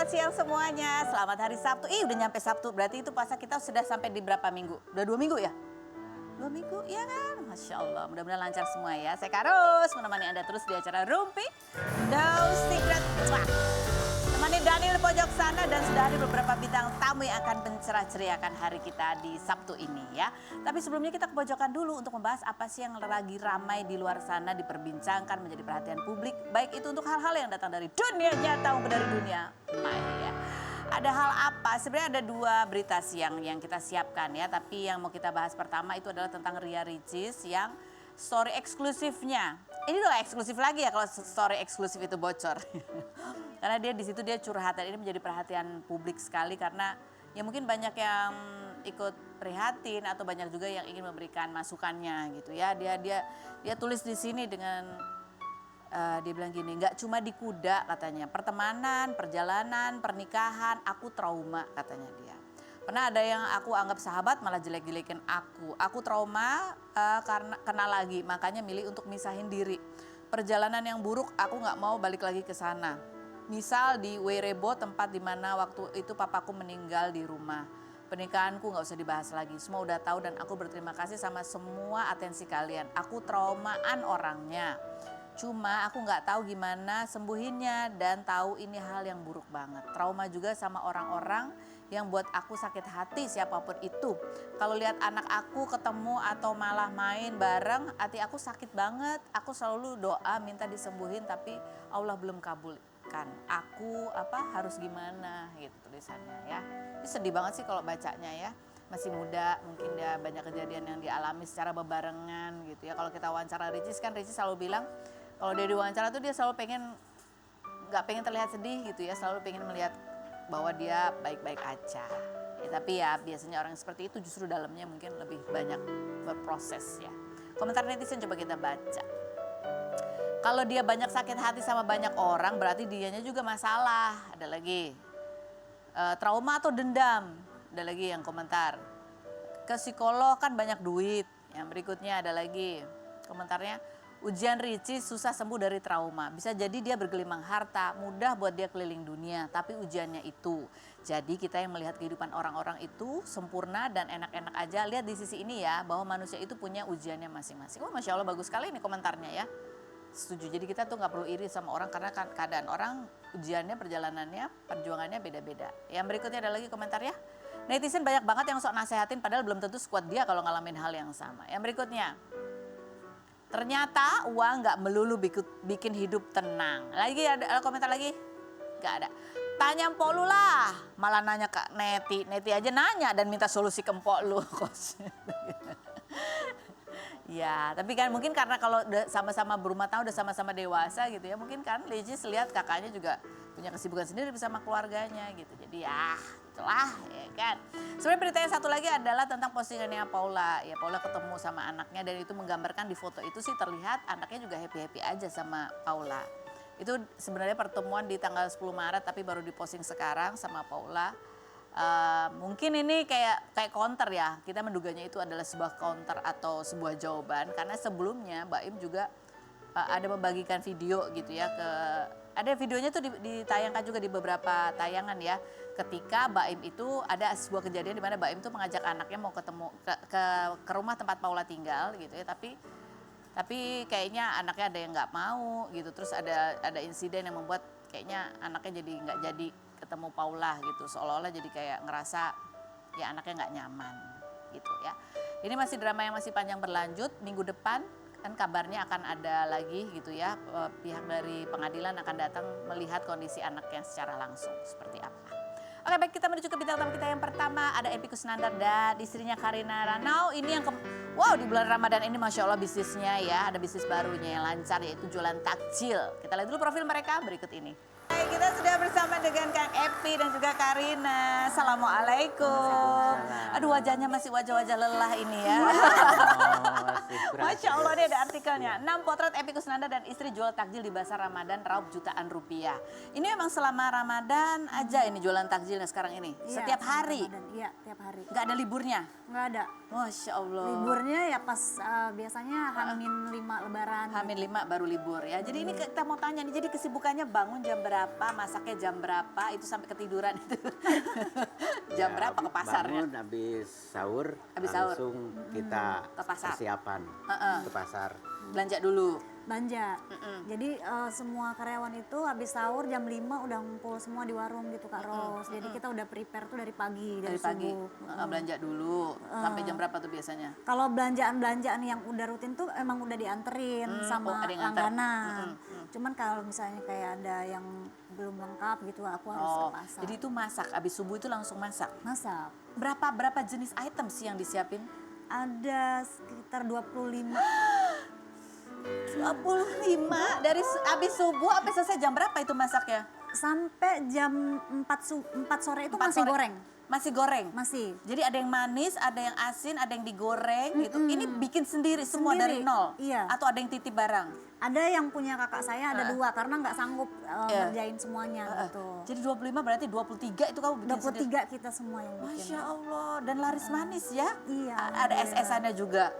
siang semuanya. Selamat hari Sabtu. Udah nyampe Sabtu. Berarti itu puasa kita sudah sampai di berapa minggu? Udah 2 minggu ya? 2 minggu, ya kan? Masya Allah, mudah-mudahan lancar semua ya. Saya Karus, menemani Anda terus di acara Rumpi No Secret. Temani Daniel di pojok sana dan sudah ada beberapa bintang tamu yang akan mencerah-ceriakan hari kita di Sabtu ini ya. Tapi sebelumnya kita ke pojokan dulu untuk membahas apa sih yang lagi ramai di luar sana diperbincangkan menjadi perhatian publik. Baik itu untuk hal-hal yang datang dari dunia nyata maupun dari dunia maya. Ada hal apa? Sebenarnya ada 2 berita siang yang kita siapkan ya. Tapi yang mau kita bahas pertama itu adalah tentang Ria Ricis yang story eksklusifnya. Ini udah eksklusif lagi ya kalau story eksklusif itu bocor. Karena dia di situ dia curhat dan ini menjadi perhatian publik sekali karena ya mungkin banyak yang ikut prihatin atau banyak juga yang ingin memberikan masukannya gitu ya. Dia tulis di sini dengan dia bilang gini, nggak cuma di kuda katanya, pertemanan, perjalanan, pernikahan, aku trauma katanya dia. Pernah ada yang aku anggap sahabat malah jelek-jelekin aku. Aku trauma karena kena lagi, makanya milih untuk misahin diri. Perjalanan yang buruk, aku nggak mau balik lagi ke sana. Misal di Werebo, tempat di mana waktu itu papaku meninggal di rumah. Pernikahanku nggak usah dibahas lagi, semua udah tahu dan aku berterima kasih sama semua atensi kalian. Aku traumaan orangnya. Cuma aku nggak tahu gimana sembuhinnya dan tahu ini hal yang buruk banget. Trauma juga sama orang-orang yang buat aku sakit hati siapapun itu. Kalau lihat anak aku ketemu atau malah main bareng, hati aku sakit banget. Aku selalu doa minta disembuhin tapi Allah belum kabulkan. Aku harus gimana gitu tulisannya ya. Ini sedih banget sih kalau bacanya ya. Masih muda, mungkin dia banyak kejadian yang dialami secara bebarengan gitu ya. Kalau kita wawancara Ricis kan Ricis selalu bilang kalau dia diwawancara tuh dia selalu nggak pengen terlihat sedih gitu ya, selalu pengen melihat bahwa dia baik-baik aja. Ya, tapi ya biasanya orang seperti itu justru dalamnya mungkin lebih banyak berproses ya. Komentar netizen coba kita baca. Kalau dia banyak sakit hati sama banyak orang berarti dianya juga masalah. Ada lagi trauma atau dendam. Ada lagi yang komentar. Ke psikolog kan banyak duit. Yang berikutnya ada lagi komentarnya. Ujian Ricis susah sembuh dari trauma. Bisa jadi dia bergelimang harta, mudah buat dia keliling dunia. Tapi ujiannya itu. Jadi kita yang melihat kehidupan orang-orang itu sempurna dan enak-enak aja. Lihat di sisi ini ya, bahwa manusia itu punya ujiannya masing-masing. Oh Masya Allah bagus sekali ini komentarnya ya. Setuju, jadi kita tuh gak perlu iri sama orang karena keadaan orang, ujiannya, perjalanannya, perjuangannya beda-beda. Yang berikutnya ada lagi komentar ya. Netizen banyak banget yang sok nasehatin padahal belum tentu sekuat dia kalau ngalamin hal yang sama. Yang berikutnya. Ternyata uang gak melulu bikin hidup tenang. Lagi ada komentar lagi? Gak ada. Tanya empok lu lah. Malah nanya ke Neti. Neti aja nanya dan minta solusi ke empok lu. Ya, tapi kan mungkin karena kalau udah sama-sama berumah tangga, udah sama-sama dewasa gitu ya. Mungkin kan Ricis lihat kakaknya juga punya kesibukan sendiri bersama keluarganya gitu. Jadi ya itulah ya kan. Sebenarnya berita yang satu lagi adalah tentang postingannya Paula. Ya Paula ketemu sama anaknya dan itu menggambarkan di foto itu sih terlihat anaknya juga happy-happy aja sama Paula. Itu sebenarnya pertemuan di tanggal 10 Maret tapi baru diposting sekarang sama Paula. Mungkin ini kayak counter ya, kita menduganya itu adalah sebuah counter atau sebuah jawaban karena sebelumnya Mbak Im juga ada membagikan video gitu ya ada videonya tuh ditayangkan juga di beberapa tayangan ya, ketika Mbak Im itu ada sebuah kejadian di mana Mbak Im tuh mengajak anaknya mau ketemu ke rumah tempat Paula tinggal gitu ya, tapi kayaknya anaknya ada yang nggak mau gitu, terus ada insiden yang membuat kayaknya anaknya jadi nggak jadi ketemu Paula gitu, seolah-olah jadi kayak ngerasa ya anaknya nggak nyaman gitu ya. Ini masih drama yang masih panjang berlanjut. Minggu depan kan kabarnya akan ada lagi gitu ya, pihak dari pengadilan akan datang melihat kondisi anaknya secara langsung seperti apa. Oke baik, kita menuju ke bintang tamu kita yang pertama, ada Epy Kusnandar dan istrinya Karina Ranau. Ini yang di bulan Ramadan ini Masya Allah bisnisnya ya, ada bisnis barunya yang lancar yaitu jualan takjil. Kita lihat dulu profil mereka berikut ini. Baik, kita sudah bersama dengan Kang Epy dan juga Karina. Assalamualaikum. Aduh wajahnya masih wajah-wajah lelah ini ya. Masya Allah, ini ada artikelnya. 6 potret Epy Kusnandar dan istri jual takjil di Bazar Ramadan raup jutaan rupiah. Ini memang selama Ramadan aja ini jualan takjilnya sekarang ini? Iya, setiap hari? Iya, tiap hari. Gak ada liburnya? Gak ada. Masya Allah. Liburnya ya pas biasanya H-5 lebaran. H-5 baru libur ya. Jadi ini kita mau tanya nih, jadi kesibukannya bangun jam berapa? berapa, masaknya jam berapa, itu sampai ketiduran itu. Jam Ya, berapa ke pasarnya? Bangun habis sahur, Habis sahur. langsung kita Ke pasar. persiapan ke pasar. Belanja dulu. Belanja. Jadi semua karyawan itu habis sahur jam 5 udah ngumpul semua di warung gitu Kak Ros. Jadi kita udah prepare tuh dari pagi, dari Dari pagi. subuh. Belanja dulu. Sampai jam berapa tuh biasanya? Kalau belanjaan-belanjaan yang udah rutin tuh emang udah dianterin sama ada yang nganter. langganan. Cuman kalau misalnya kayak ada yang belum lengkap gitu aku harus ke pasar. Jadi itu masak, habis subuh itu langsung masak. masak. Berapa jenis item sih yang disiapin? Ada sekitar 25. 25 dari habis subuh sampai selesai jam berapa itu masaknya? Sampai jam 4 sore itu 4 masih sore. goreng. Masih goreng. Masih. Jadi ada yang manis, ada yang asin, ada yang digoreng gitu. Ini bikin sendiri semua dari Sendiri, nol. iya. Atau ada yang titip barang. Ada yang punya kakak saya ada 2 karena nggak sanggup Iya. ngerjain semuanya gitu. Jadi 25 berarti 23 itu kamu bikin sendiri. 23 kita semua yang bikin. Masya Allah, dan laris manis ya. Iya, Ada SS-annya juga.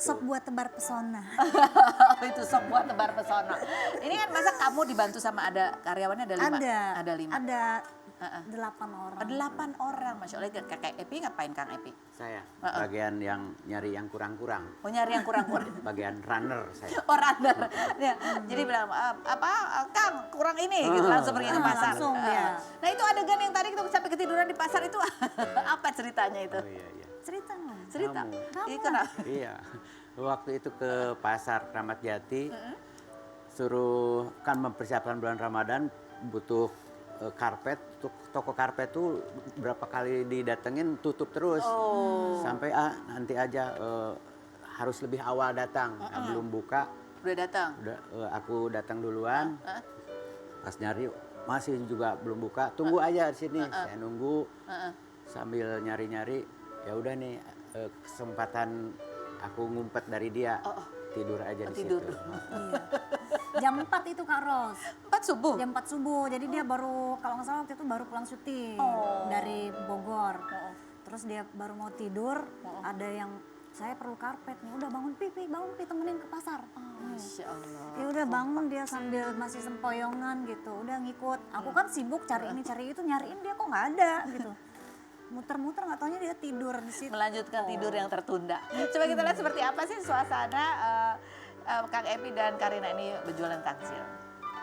Sop buat tebar pesona. Itu sop buat tebar pesona. Ini kan masa kamu dibantu sama ada karyawannya ada 5? Ada 5. Ada 8 orang. 8 orang, Masya Allah. Kakak Epi ngapain Kang Epi? Saya bagian yang nyari yang kurang-kurang, Oh nyari yang kurang-kurang. bagian runner saya. Oh runner. Ya, jadi bilang Kang kurang ini gitu langsung pergi ke pasar. langsung dia. Nah itu adegan yang tadi kita sampai ketiduran di pasar itu apa ceritanya itu? Oh iya iya. Cerita dong. Cerita. Kamu. Iya kenapa? Iya. Waktu itu ke pasar Kramat Jati, suruh kan mempersiapkan bulan Ramadan butuh karpet. Toko karpet tuh berapa kali didatengin tutup terus. Sampai nanti aja harus lebih awal datang. Nah, belum buka, Udah datang. udah aku datang duluan. Pas nyari masih juga belum buka. Tunggu aja di sini. Saya nunggu sambil nyari-nyari. Ya udah nih kesempatan aku ngumpet dari dia. Tidur aja di Tidur. situ. Iya. Jam 4 itu Kak Ros. 4 subuh. Jam 4 subuh. Jadi dia baru kalau nggak salah waktu itu baru pulang syuting dari Bogor. Terus dia baru mau tidur, ada yang saya perlu karpet nih. Udah bangun pipi, temenin ke pasar. Masya Allah. Ya udah bangun dia sambil masih sempoyongan gitu. Udah ngikut. Aku kan sibuk cari ini cari itu, nyariin dia kok nggak ada gitu. Muter-muter nggak taunya dia tidur di situ. Melanjutkan tidur yang tertunda. Coba kita lihat seperti apa sih suasana Kang Epi dan Karina ini berjualan takjil.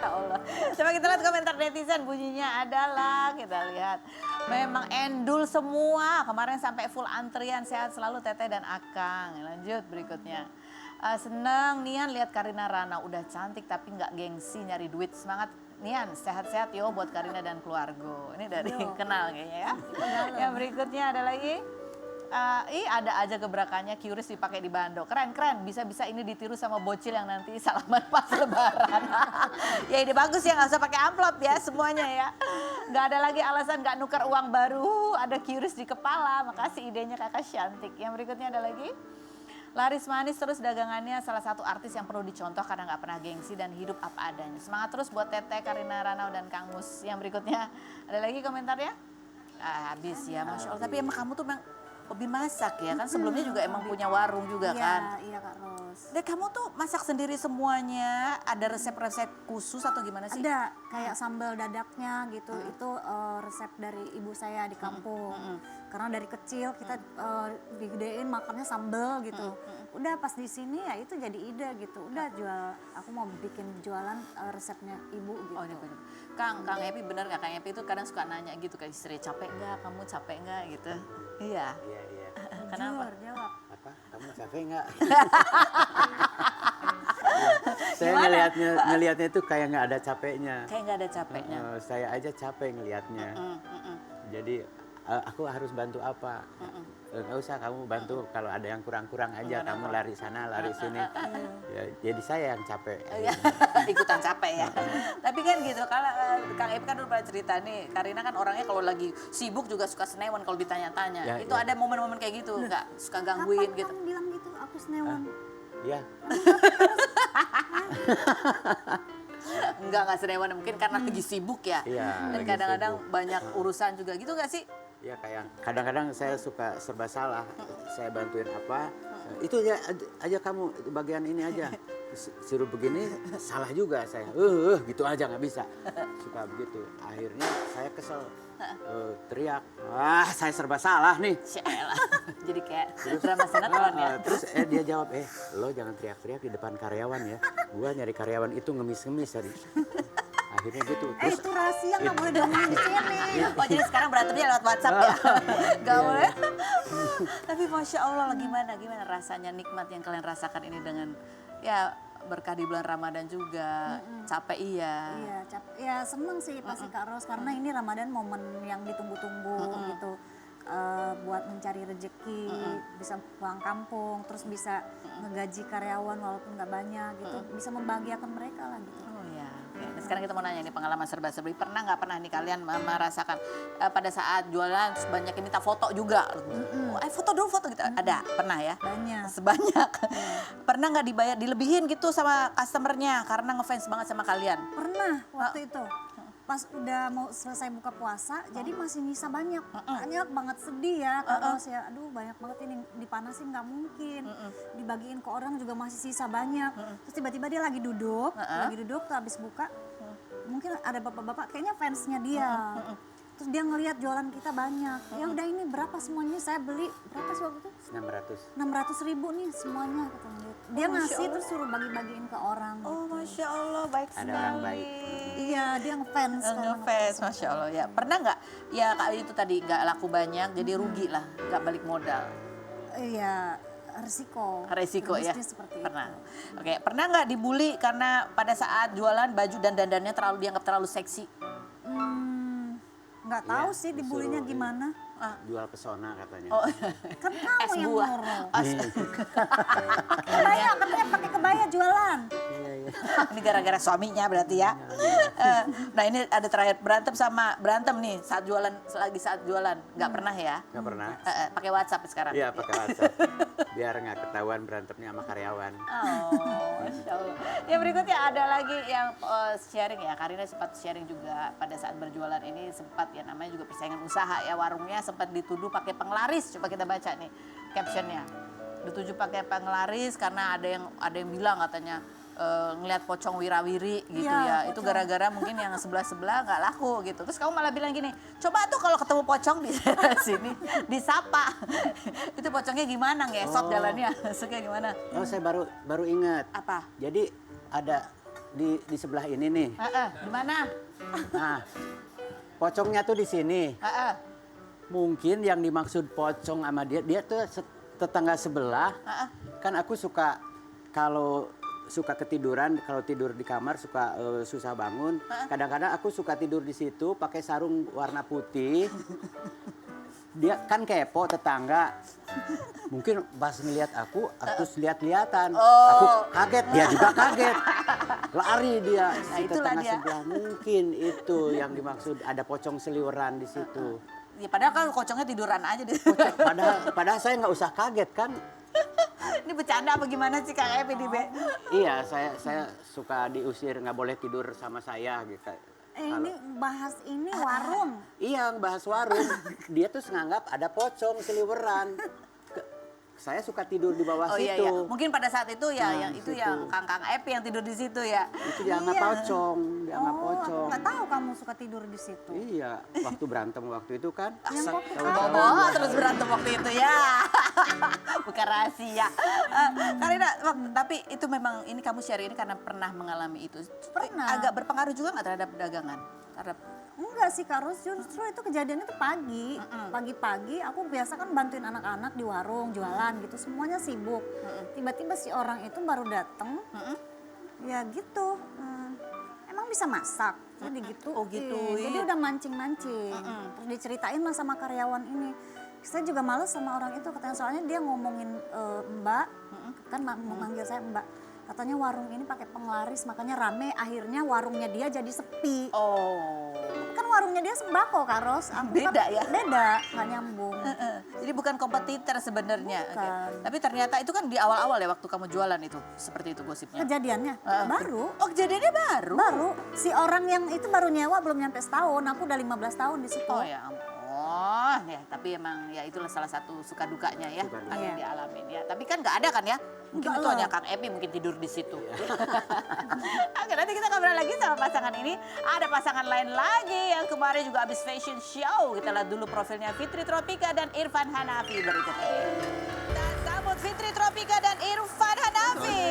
Ya Allah. Coba kita lihat komentar netizen, bunyinya adalah kita lihat memang endul semua. Kemarin sampai full antrian, sehat selalu Teteh dan Akang. Lanjut berikutnya. Seneng Nian lihat Karina Rana udah cantik tapi nggak gengsi nyari duit. Semangat Nian, sehat-sehat yo buat Karina dan keluarga. Ini dari kenal kayaknya ya. Yang berikutnya ada lagi. Ada aja gebrakannya QRIS dipakai di Bando. Keren, bisa-bisa ini ditiru sama bocil yang nanti salaman pas lebaran. Ya ini bagus ya, nggak usah pakai amplop ya semuanya ya. Nggak ada lagi alasan nggak nuker uang baru, ada QRIS di kepala. Makasih idenya kakak cantik. Yang berikutnya ada lagi. Laris manis terus dagangannya, salah satu artis yang perlu dicontoh karena nggak pernah gengsi dan hidup apa adanya. Semangat terus buat Teteh, Karina Ranau dan Kang Mus. Yang berikutnya ada lagi komentarnya? Habis ya, Masya Allah. Tapi emang kamu tuh memang hobi masak ya kan, sebelumnya juga emang punya warung juga kan. Iya Kak Ros. Dan kamu tuh masak sendiri semuanya, ada resep-resep khusus atau gimana sih? Ada kayak sambal dadaknya gitu, itu resep dari ibu saya di kampung. Karena dari kecil kita digedein makannya sambal gitu. Udah pas di sini ya itu jadi ide gitu. Udah aku mau bikin jualan resepnya ibu gitu. Oh, bener. Kang Epi bener nggak? Kang Epi itu kadang suka nanya gitu ke istri, capek nggak? Kamu capek nggak gitu? Iya. Iya iya. Kenapa? Jujur, jawab. Apa? Kamu capek nggak? Saya ngelihatnya itu kayak nggak ada capeknya. Kayak nggak ada capeknya. Saya aja capek ngelihatnya. Jadi aku harus bantu apa? Nggak usah kamu bantu, kalau ada yang kurang-kurang aja kamu lari sana lari sini. Ya, jadi saya yang capek. Ikutan capek ya. Tapi kan gitu, kalau Kang Epi kan dulu pernah cerita nih, Karina kan orangnya kalau lagi sibuk juga suka senewan kalau ditanya-tanya. Ya, Itu ada momen-momen kayak gitu, nggak suka gangguin Kapan gitu. kamu bilang gitu? Aku senewan. Iya. Enggak senewan, mungkin karena lagi sibuk ya. Iya, Dan lagi kadang-kadang sibuk. banyak urusan juga gitu nggak sih? Ya kayak kadang-kadang saya suka serba salah. Saya bantuin apa? Itu aja kamu bagian ini aja. suruh begini salah juga saya. Gitu aja nggak bisa. Suka begitu. Akhirnya saya kesel. Teriak. Saya serba salah nih. Syaelah. Jadi kayak drama sinetron ya. Terus dia jawab, lo jangan teriak-teriak di depan karyawan ya. Gua nyari karyawan itu ngemis-ngemis tadi. Akhirnya gitu. Terus Itu rahasia nggak boleh diomongin di sini. Oh jadi sekarang berantemnya lewat WhatsApp ya? Gak boleh. Tapi Masya Allah gimana rasanya nikmat yang kalian rasakan ini dengan ya berkah di bulan Ramadan juga. Capek iya. Iya, ya seneng sih pasti Kak Ros karena ini Ramadan momen yang ditunggu-tunggu gitu. Buat mencari rezeki, bisa pulang kampung, terus bisa ngegaji karyawan walaupun nggak banyak gitu, bisa membahagiakan mereka lah gitu. Oh ya, oke. Nah, sekarang kita mau nanya nih pengalaman serba-serbi. Pernah nggak nih kalian merasakan pada saat jualan banyak yang minta foto juga? Foto dulu foto gitu. Ada, pernah ya? Banyak. Sebanyak. Pernah nggak dilebihin gitu sama customernya karena ngefans banget sama kalian? Pernah waktu itu. Pas udah mau selesai buka puasa, jadi masih nyisa banyak. Banyak banget sedih ya, Kak Ros ya. Aduh banyak banget ini, dipanasin nggak mungkin. Dibagiin ke orang juga masih sisa banyak. Terus tiba-tiba dia lagi duduk tuh habis buka. Mungkin ada bapak-bapak, kayaknya fansnya dia. Terus dia ngelihat jualan kita banyak. Ya udah ini berapa semuanya, saya beli. Berapa sih waktu itu? 600.000 nih semuanya. Dia ngasih terus suruh bagi-bagiin ke orang. Oh Masya Allah, baik sekali. Ada orang baik. Iya, dia ngefans. Ngefans, Masya Allah ya. Pernah nggak, ya kali itu tadi nggak laku banyak, jadi rugi lah, nggak balik modal. Iya, resiko Ya, Berbisnis seperti pernah. itu. Oke, pernah nggak dibully karena pada saat jualan baju dan dandannya dianggap terlalu seksi? Nggak tahu sih dibulinya disuruh gimana. jual pesona katanya. Oh, Kan kamu yang buah. nyuruh. Kebaya, katanya pakai kebaya jualan. Ini gara-gara suaminya berarti ya. Nah ini ada terakhir berantem nih saat jualan, nggak pernah ya? Nggak pernah. Pakai WhatsApp sekarang. Iya pakai WhatsApp. Biar nggak ketahuan berantemnya sama karyawan. Oh, Masya Allah. Ya berikutnya ada lagi yang sharing ya. Karina sempat sharing juga pada saat berjualan ini sempat ya namanya juga persaingan usaha ya, warungnya sempat dituduh pakai penglaris. Coba kita baca nih captionnya. Dituduh pakai penglaris karena ada yang bilang katanya ngelihat pocong wirawiri gitu ya. Itu gara-gara mungkin yang sebelah-sebelah nggak laku gitu. Terus kamu malah bilang gini, coba tuh kalau ketemu pocong di sini disapa. Itu pocongnya gimana ngesot jalannya? Suka gimana? Oh saya baru ingat. Apa? Jadi ada di sebelah ini nih. Di mana? Nah, pocongnya tuh di sini. Mungkin yang dimaksud pocong sama dia tuh tetangga sebelah. Kan aku suka ketiduran, kalau tidur di kamar suka susah bangun. Kadang-kadang aku suka tidur di situ pakai sarung warna putih. Dia kan kepo tetangga. Mungkin pas ngeliat aku terus lihat-lihatan. Aku kaget, dia juga kaget. Lari dia Nah, si itulah tetangga dia. sebelah. Mungkin itu yang dimaksud ada pocong seliweran di situ. Ya padahal kan pocongnya tiduran aja di Padahal saya nggak usah kaget kan. Ini bercanda apa gimana sih Kak Epi di B? Iya, saya suka diusir, nggak boleh tidur sama saya gitu. Ini bahas ini warung. Iya, bahas warung. Dia tuh nganggap ada pocong seliweran. Saya suka tidur di bawah Oh iya situ. iya. Mungkin pada saat itu ya Nah, yang di itu situ. yang Kang Epi yang tidur di situ ya. Itu dianggap pocong, dianggap Aku pocong. nggak tahu kamu suka tidur di situ. Iya, waktu berantem waktu itu kan. Yang waktu tahu-tahu Oh, terus berantem waktu itu ya. Bukan rahasia. Karina, tapi itu memang ini kamu share ini karena pernah mengalami itu. Pernah. Agak berpengaruh juga nggak terhadap dagangan? Terhadap Enggak sih Kak Ros, justru itu kejadiannya tuh pagi. Pagi-pagi aku biasa kan bantuin anak-anak di warung jualan gitu, semuanya sibuk. Tiba-tiba si orang itu baru datang. Ya gitu. Emang bisa masak? Jadi gitu. Oh, gituin. Jadi udah mancing-mancing. Terus diceritain lah sama karyawan ini. Saya juga males sama orang itu katanya, soalnya dia ngomongin Mbak, kan memanggil saya Mbak. Katanya warung ini pakai penglaris makanya rame, akhirnya warungnya dia jadi sepi. oh. Kan warungnya dia sembako Kak Ros. Aku Beda kan ya? Beda, nggak nyambung. Jadi bukan kompetitor sebenarnya. Oke. Bukan. Tapi ternyata itu kan di awal-awal ya waktu kamu jualan itu. Seperti itu gosipnya. Kejadiannya baru. Oh kejadiannya baru? Baru. Si orang yang itu baru nyewa belum nyampe setahun. Aku udah 15 tahun di situ. Oh ya ampun. ya, tapi emang ya itulah salah satu suka dukanya ya Suka duka. yang dialamin ya. Tapi kan nggak ada kan ya? Mungkin Nggak itu lah. hanya Kang Epi mungkin tidur di situ. Oke, nanti kita ngobrol lagi sama pasangan ini. Ada pasangan lain lagi yang kemarin juga habis fashion show. Kita lihat dulu profilnya Fitri Tropika dan Irfan Hanafi berikut ini. Dan sambut Fitri Tropika dan Irfan Hanafi.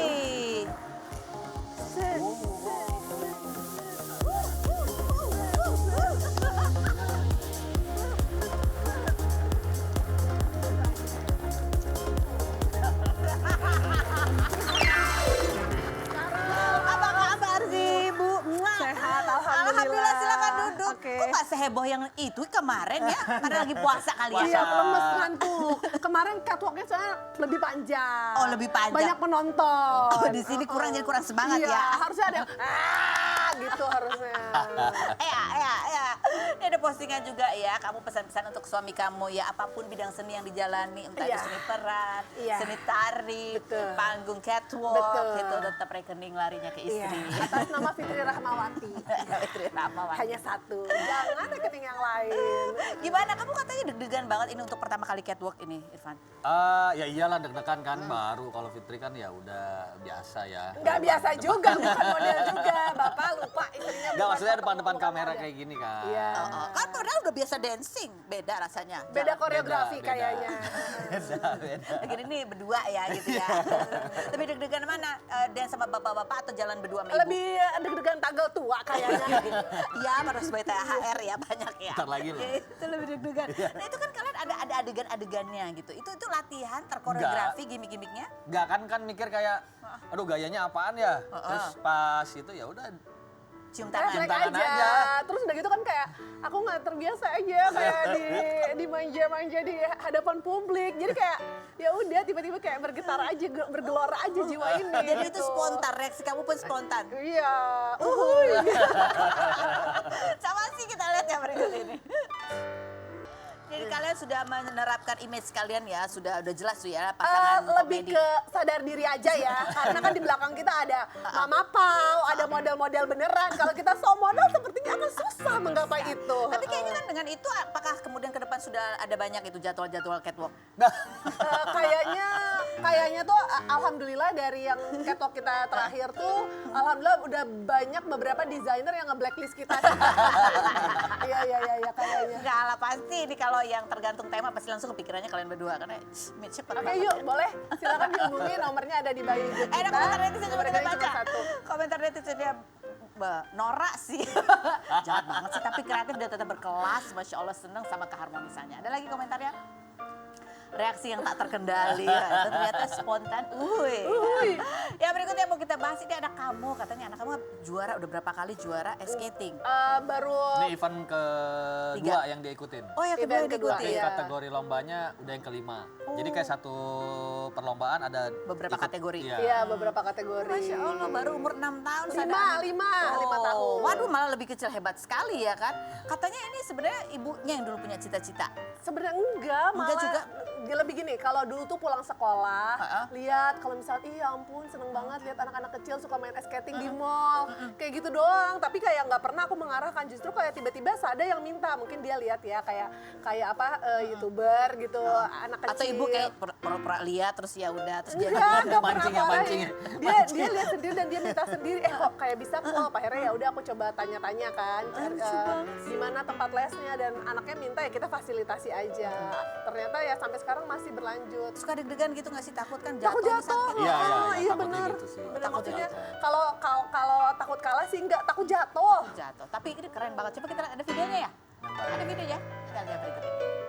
Apa kabar sih, Bu? Mwah. Sehat, alhamdulillah. Alhamdulillah, silakan duduk. Oke. Kok nggak seheboh yang itu kemarin ya? Karena lagi puasa kali ya. Iya, lemes ngantuk. Kemarin catwalknya saya lebih panjang. Oh, lebih panjang. Banyak penonton. Oh, di sini kurang jadi kurang semangat Iya, ya. harusnya ada yang, gitu harusnya. Ya. Ini ada postingan juga ya, kamu pesan-pesan untuk suami kamu ya, apapun bidang seni yang dijalani, entah itu Iya. seni peran, Iya. seni tari, Betul. panggung catwalk, Betul. itu tetap rekening larinya ke Iya, istri. atas nama Fitri Rahmawati. Istri Rahmawati. Hanya satu, jangan rekening yang lain. Gimana, kamu katanya deg-degan banget ini untuk pertama kali catwalk ini, Irfan? Ya iyalah deg-degan kan baru. Kalau Fitri kan ya udah biasa ya. Nggak biasa juga, bukan model juga. Bapak lupa istrinya. Enggak, maksudnya bukan depan-depan bukan kamera model. kayak gini kan. Iya. Kan padahal udah biasa dancing, beda rasanya. Beda Jalan. koreografi Beda. kayaknya. Beda. Lagi ini berdua ya gitu ya. Lebih deg-degan mana? Dance sama bapak-bapak atau jalan berdua sama ibu? Lebih deg-degan tanggal tua kayaknya. Iya, harus bayar THR ya banyak ya. Bentar lagi loh. Itu lebih deg-degan. Nah itu kan kalian ada adegan-adegannya gitu. Itu latihan, terkoreografi, gimmick-gimmicknya? Enggak kan mikir kayak aduh gayanya apaan ya. Terus pas itu ya udah Cium Refleks tangan. tangan aja. aja. Terus udah gitu kan kayak aku nggak terbiasa aja kayak di manja-manja di hadapan publik. Jadi kayak ya udah tiba-tiba kayak bergetar aja, bergelora aja jiwa ini. Jadi itu gitu. spontan, reaksi kamu pun spontan. Iya. Uhuy. Sama sih kita lihat ya berikut ini. Jadi kalian sudah menerapkan image kalian ya, sudah jelas tuh ya pasangan Lebih komedi. ke sadar diri aja ya, karena kan di belakang kita ada Mama Pau, ada model-model beneran. Kalau kita so model sepertinya akan susah menggapai itu. Tapi kayaknya kan dengan itu apakah kemudian ke depan sudah ada banyak itu jadwal-jadwal catwalk? Kayaknya tuh alhamdulillah dari yang catwalk kita terakhir tuh alhamdulillah udah banyak beberapa desainer yang nge-blacklist kita. Iya kayaknya. Enggak lah pasti ini kalau yang tergantung tema pasti langsung kepikirannya kalian berdua karena image-nya Oke banget yuk ya. boleh silakan dihubungi nomornya ada di bio kita. Ada komentar netizen coba kita Nomornya baca. cuma satu. Komentar netizennya norak sih. Jahat banget sih tapi kreatif dan tetap berkelas. Masya Allah seneng sama keharmonisannya. Ada lagi komentarnya? Reaksi yang tak terkendali, ternyata spontan. Ya berikutnya mau kita bahas ini anak kamu, katanya anak kamu juara udah berapa kali juara ice skating? Baru ini event kedua Tiga. yang dia ikutin. Oh yang kedua Event yang kedua, diikuti Tapi ya? iya. kategori lombanya udah yang kelima. Jadi kayak satu perlombaan ada Beberapa kategori. Iya. Iya beberapa kategori. Masya Allah baru umur 6 tahun. lima tahun. Waduh malah lebih kecil hebat sekali ya kan. Katanya ini sebenarnya ibunya yang dulu punya cita-cita. Sebenarnya enggak, malah Enggak juga? dia lebih gini, kalau dulu tuh pulang sekolah, Ha-ha. lihat kalau misalnya, ih ya ampun seneng banget lihat anak-anak kecil suka main ice skating di mall, kayak gitu doang. Tapi kayak nggak pernah aku mengarahkan, justru kayak tiba-tiba ada yang minta, mungkin dia lihat ya kayak apa youtuber gitu, anak kecil. Atau ibu kayak pura-pura lihat terus ya udah terus dia Enggak pernah Mancing ya, marah. mancing ya. Dia lihat sendiri dan dia minta sendiri. Kok kayak bisa kok. Akhirnya ya udah aku coba tanya-tanya kan. Di mana tempat lesnya dan anaknya minta ya kita fasilitasi aja. Ternyata ya sampai sekarang masih berlanjut. suka deg-degan gitu nggak sih takut kan Takut jatuh jatuh. sakit. Iya, Iya takutnya benar. gitu sih. Benar Takut maksudnya jatuh. kalau takut kalah sih enggak, takut jatuh. Jatuh. Tapi ini keren banget. Coba kita lihat ada videonya ya? Yang baru. Ada videonya? Kita lihat berikut ini.